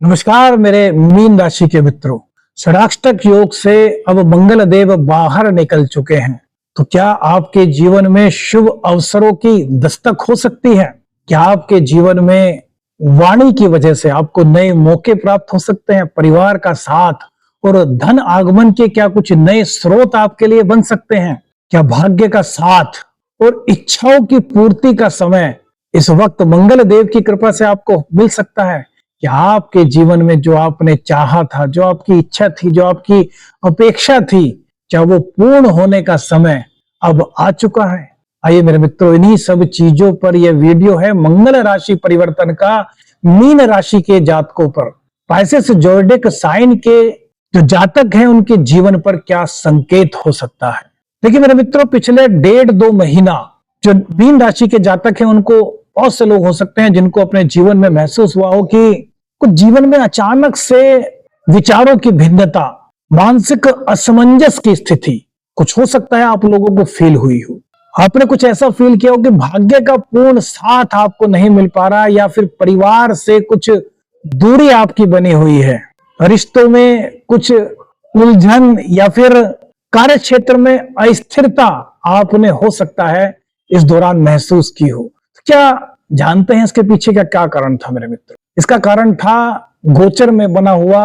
नमस्कार मेरे मीन राशि के मित्रों। षडाष्टक योग से अब मंगल देव बाहर निकल चुके हैं, तो क्या आपके जीवन में शुभ अवसरों की दस्तक हो सकती है? क्या आपके जीवन में वाणी की वजह से आपको नए मौके प्राप्त हो सकते हैं? परिवार का साथ और धन आगमन के क्या कुछ नए स्रोत आपके लिए बन सकते हैं? क्या भाग्य का साथ और इच्छाओं की पूर्ति का समय इस वक्त मंगल देव की कृपा से आपको मिल सकता है? कि आपके जीवन में जो आपने चाहा था, जो आपकी इच्छा थी, जो आपकी अपेक्षा थी, क्या वो पूर्ण होने का समय अब आ चुका है? आइए मेरे मित्रों, इन्हीं सब चीजों पर यह वीडियो है मंगल राशि परिवर्तन का मीन राशि के जातकों पर। पाइसेस जोडिक साइन के जो जातक हैं उनके जीवन पर क्या संकेत हो सकता है? देखिए मेरे मित्रों, पिछले 1.5-2 महीना जो मीन राशि के जातक हैं उनको बहुत से लोग हो सकते हैं जिनको अपने जीवन में महसूस हुआ हो कि कुछ जीवन में अचानक से विचारों की भिन्नता, मानसिक असमंजस की स्थिति कुछ हो सकता है आप लोगों को फील हुई हो। आपने कुछ ऐसा फील किया हो कि भाग्य का पूर्ण साथ आपको नहीं मिल पा रहा, या फिर परिवार से कुछ दूरी आपकी बनी हुई है, रिश्तों में कुछ उलझन या फिर कार्य क्षेत्र में अस्थिरता आपने हो सकता है इस दौरान महसूस की हो। क्या जानते हैं इसके पीछे का क्या कारण था मेरे मित्र? इसका कारण था गोचर में बना हुआ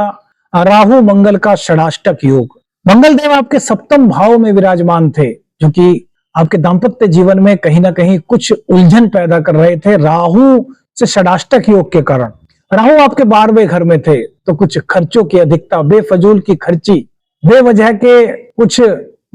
राहु मंगल का षडाष्टक योग। मंगल देव आपके सप्तम भाव में विराजमान थे, जो कि आपके दाम्पत्य जीवन में कहीं ना कहीं कुछ उलझन पैदा कर रहे थे राहु से षडाष्टक योग के कारण। राहु आपके 12वें घर में थे, तो कुछ खर्चों की अधिकता, बेफजूल की खर्ची, बेवजह के कुछ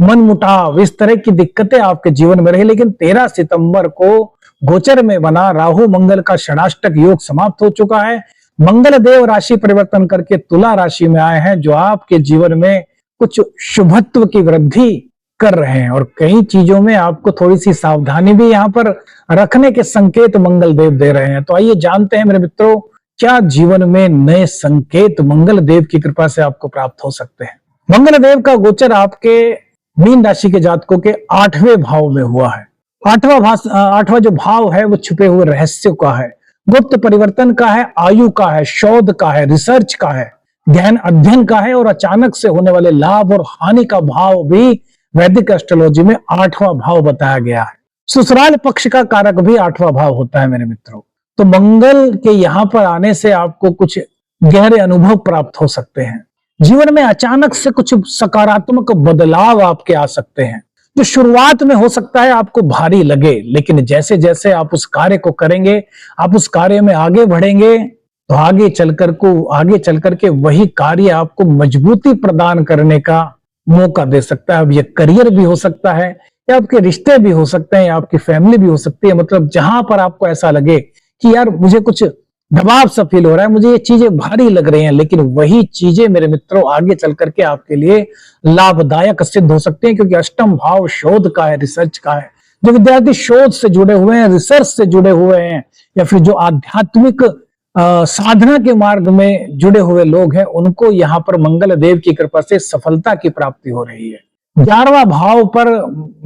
मनमुटाव, इस तरह की दिक्कतें आपके जीवन में रही। लेकिन 13 सितंबर को गोचर में बना राहु मंगल का षडाष्टक योग समाप्त हो चुका है। मंगल देव राशि परिवर्तन करके तुला राशि में आए हैं, जो आपके जीवन में कुछ शुभत्व की वृद्धि कर रहे हैं, और कई चीजों में आपको थोड़ी सी सावधानी भी यहाँ पर रखने के संकेत मंगल देव दे रहे हैं। तो आइए जानते हैं मेरे मित्रों, क्या जीवन में नए संकेत मंगल देव की कृपा से आपको प्राप्त हो सकते हैं। मंगल देव का गोचर आपके मीन राशि के जातकों के 8वें भाव में हुआ है। 8वां जो भाव है वो छुपे हुए रहस्यों का है, गुप्त परिवर्तन का है, आयु का है, शोध का है, रिसर्च का है, गहन अध्ययन का है, और अचानक से होने वाले लाभ और हानि का भाव भी वैदिक एस्ट्रोलॉजी में 8वां भाव बताया गया है। ससुराल पक्ष का कारक भी 8वां भाव होता है मेरे मित्रों। तो मंगल के यहाँ पर आने से आपको कुछ गहरे अनुभव प्राप्त हो सकते हैं। जीवन में अचानक से कुछ सकारात्मक बदलाव आपके आ सकते हैं, जो शुरुआत में हो सकता है आपको भारी लगे, लेकिन जैसे जैसे आप उस कार्य को करेंगे, आप उस कार्य में आगे बढ़ेंगे, तो आगे चलकर के वही कार्य आपको मजबूती प्रदान करने का मौका दे सकता है। अब ये करियर भी हो सकता है, या आपके रिश्ते भी हो सकते हैं, या आपकी फैमिली भी हो सकती है। मतलब जहां पर आपको ऐसा लगे कि यार मुझे कुछ दबाव सा फील हो रहा है, मुझे ये चीजें भारी लग रही हैं, लेकिन वही चीजें मेरे मित्रों आगे चल करके आपके लिए लाभदायक सिद्ध हो सकती हैं, क्योंकि अष्टम भाव शोध का है, रिसर्च का है। जो विद्यार्थी शोध से जुड़े हुए हैं, रिसर्च से जुड़े हुए हैं, या फिर जो आध्यात्मिक साधना के मार्ग में जुड़े हुए लोग हैं, उनको यहाँ पर मंगल देव की कृपा से सफलता की प्राप्ति हो रही है। 11वां भाव पर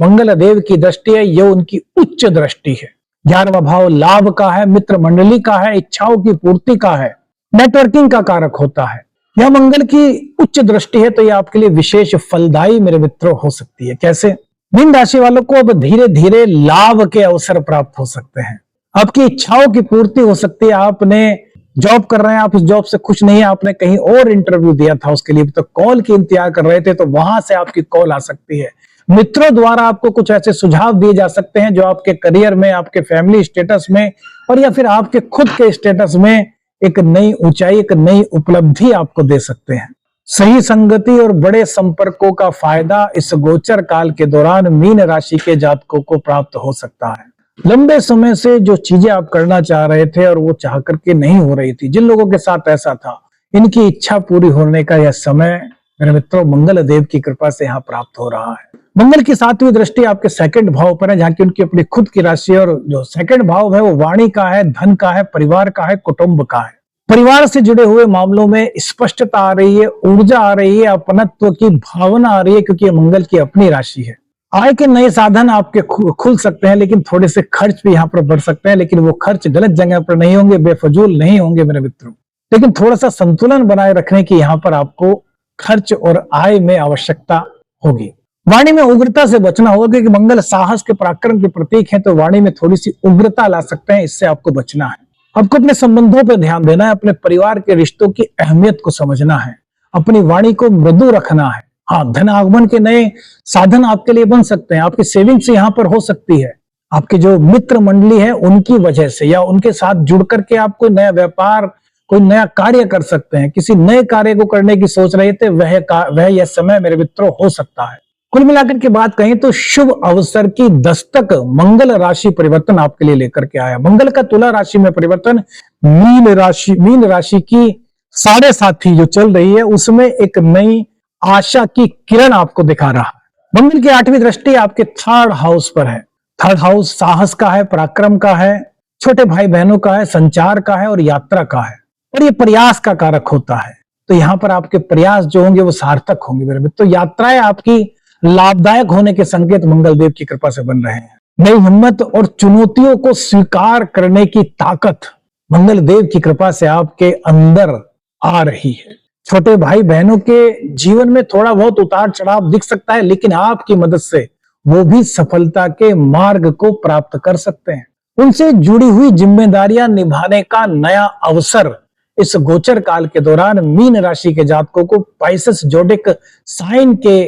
मंगल देव की दृष्टि है, यह उनकी उच्च दृष्टि है। 11वां भाव लाभ का है, मित्र मंडली का है, इच्छाओं की पूर्ति का है, नेटवर्किंग का कारक होता है। यह मंगल की उच्च दृष्टि है, तो यह आपके लिए विशेष फलदायी मेरे मित्रों हो सकती है। कैसे? मीन राशि वालों को अब धीरे धीरे लाभ के अवसर प्राप्त हो सकते हैं, आपकी इच्छाओं की पूर्ति हो सकती है। आपने जॉब कर रहे हैं, आप उस जॉब से खुश नहीं है, आपने कहीं और इंटरव्यू दिया था, उसके लिए तो कॉल की इंतजार कर रहे थे, तो वहां से आपकी कॉल आ सकती है। मित्रों द्वारा आपको कुछ ऐसे सुझाव दिए जा सकते हैं जो आपके करियर में, आपके फैमिली स्टेटस में, और या फिर आपके खुद के स्टेटस में एक नई ऊंचाई, एक नई उपलब्धि आपको दे सकते हैं। सही संगति और बड़े संपर्कों का फायदा इस गोचर काल के दौरान मीन राशि के जातकों को प्राप्त हो सकता है। लंबे समय से जो चीजें आप करना चाह रहे थे और वो चाह करके नहीं हो रही थी, जिन लोगों के साथ ऐसा था, इनकी इच्छा पूरी होने का यह समय मेरे मित्रों मंगल देव की कृपा से यहाँ प्राप्त हो रहा है। मंगल की 7वीं दृष्टि आपके सेकंड भाव पर है, जहाँ की उनकी अपनी खुद की राशि, और जो सेकंड भाव है वो वाणी का है, धन का है, परिवार का है, कुटुंब का है। परिवार से जुड़े हुए मामलों में स्पष्टता आ रही है, ऊर्जा आ रही है, अपनत्व की भावना आ रही है, क्योंकि ये मंगल की अपनी राशि है। आय के नए साधन आपके खुल सकते हैं, लेकिन थोड़े से खर्च भी यहाँ पर बढ़ सकते हैं, लेकिन वो खर्च गलत जगह पर नहीं होंगे, बेफजूल नहीं होंगे मेरे मित्रों। लेकिन थोड़ा सा संतुलन बनाए रखने की यहाँ पर आपको खर्च और आय में आवश्यकता होगी। वाणी में उग्रता से बचना होगा, क्योंकि मंगल साहस के पराक्रम के प्रतीक है, तो वाणी में थोड़ी सी उग्रता ला सकते हैं, इससे आपको बचना है। आपको अपने संबंधों पर ध्यान देना है, अपने परिवार के रिश्तों की अहमियत को समझना है, अपनी वाणी को मृदु रखना है। हाँ, धन आगमन के नए साधन आपके लिए बन सकते हैं, आपकी सेविंग्स यहाँ पर हो सकती है। आपके जो मित्र मंडली है उनकी वजह से या उनके साथ जुड़ करके आप कोई नया व्यापार, कोई नया कार्य कर सकते हैं। किसी नए कार्य को करने की सोच रहे थे, वह यह समय मेरे मित्रों हो सकता है। कुल मिलाकर के बात कहें तो शुभ अवसर की दस्तक मंगल राशि परिवर्तन आपके लिए लेकर के आया। मंगल का तुला राशि में परिवर्तन मीन राशि की 7.5 जो चल रही है उसमें एक नई आशा की किरण आपको दिखा रहा है। मंगल की 8वीं दृष्टि आपके 3rd हाउस पर है। 3rd हाउस साहस का है, पराक्रम का है, छोटे भाई बहनों का है, संचार का है और यात्रा का है, और ये प्रयास का कारक होता है। तो यहाँ पर आपके प्रयास जो होंगे वो सार्थक होंगे मेरे मित्र। तो यात्राएं आपकी लाभदायक होने के संकेत मंगल देव की कृपा से बन रहे हैं। नई हिम्मत और चुनौतियों को स्वीकार करने की ताकत मंगल देव की कृपा से आपके अंदर आ रही है। छोटे भाई बहनों के जीवन में थोड़ा बहुत उतार चढ़ाव दिख सकता है, लेकिन आपकी मदद से वो भी सफलता के मार्ग को प्राप्त कर सकते हैं। उनसे जुड़ी हुई जिम्मेदारियां निभाने का नया अवसर इस गोचर काल के दौरान मीन राशि के जातकों को पाइसेस जोडिक साइन के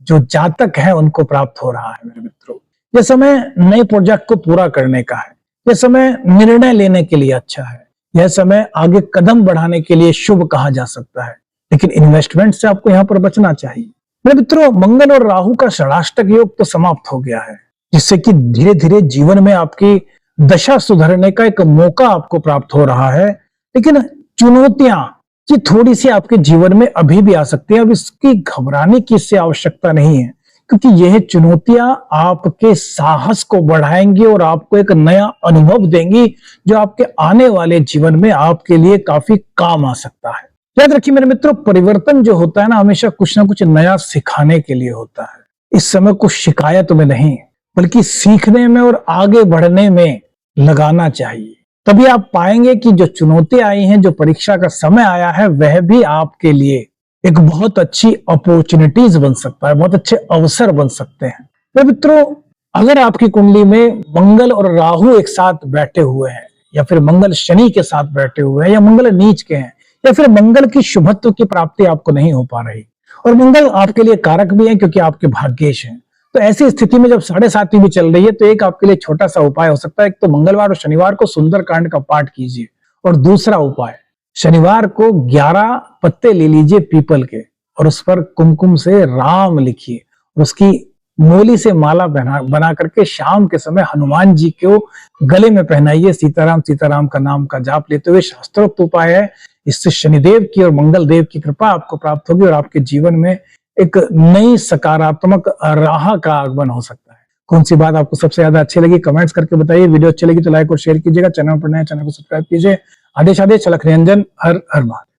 जो जातक हैं उनको प्राप्त हो रहा है मेरे मित्रों। यह समय नए प्रोजेक्ट को पूरा करने का है, यह समय निर्णय लेने के लिए अच्छा है, यह समय आगे कदम बढ़ाने के लिए शुभ कहा जा सकता है, लेकिन इन्वेस्टमेंट से आपको यहाँ पर बचना चाहिए मेरे मित्रों। मंगल और राहु का षडाष्टक योग तो समाप्त हो गया है, जिससे कि धीरे धीरे जीवन में आपकी दशा सुधरने का एक मौका आपको प्राप्त हो रहा है, लेकिन चुनौतियां कि थोड़ी सी आपके जीवन में अभी भी आ सकती है। अब इसकी घबराने की इससे आवश्यकता नहीं है, क्योंकि यह चुनौतियां आपके साहस को बढ़ाएंगी और आपको एक नया अनुभव देंगी जो आपके आने वाले जीवन में आपके लिए काफी काम आ सकता है। याद रखिए मेरे मित्रों, परिवर्तन जो होता है ना, हमेशा कुछ ना कुछ नया सिखाने के लिए होता है। इस समय कुछ शिकायत में नहीं, बल्कि सीखने में और आगे बढ़ने में लगाना चाहिए। तभी आप पाएंगे कि जो चुनौतियां आई हैं, जो परीक्षा का समय आया है, वह भी आपके लिए एक बहुत अच्छी अपॉर्चुनिटीज बन सकता है, बहुत अच्छे अवसर बन सकते हैं। तो मित्रों, अगर आपकी कुंडली में मंगल और राहु एक साथ बैठे हुए हैं, या फिर मंगल शनि के साथ बैठे हुए हैं, या मंगल नीच के हैं, या फिर मंगल की शुभत्व की प्राप्ति आपको नहीं हो पा रही, और मंगल आपके लिए कारक भी है क्योंकि आपके भाग्येश हैं, तो ऐसी स्थिति में जब 7.5 भी चल रही है, तो एक आपके लिए छोटा सा उपाय हो सकता है। एक तो मंगलवार और शनिवार को सुंदरकांड का पाठ कीजिए, और दूसरा उपाय, शनिवार को 11 पत्ते ले लीजिए पीपल के, और उस पर कुमकुम से राम लिखिए, और उसकी मोली से माला बना करके शाम के समय हनुमान जी को गले में पहनाइए। सीताराम सीताराम का नाम का जाप लेते हुए शास्त्रोक्त उपाय है। इससे शनिदेव की और मंगल देव की कृपा आपको प्राप्त होगी, और आपके जीवन में एक नई सकारात्मक राह का आगमन हो सकता है। कौन सी बात आपको सबसे ज्यादा अच्छी लगी, कमेंट्स करके बताइए। वीडियो अच्छी लगी तो लाइक और शेयर कीजिएगा, चैनल पर नए चैनल को सब्सक्राइब कीजिए। आदेश चलख निरंजन, हर हर महादेव।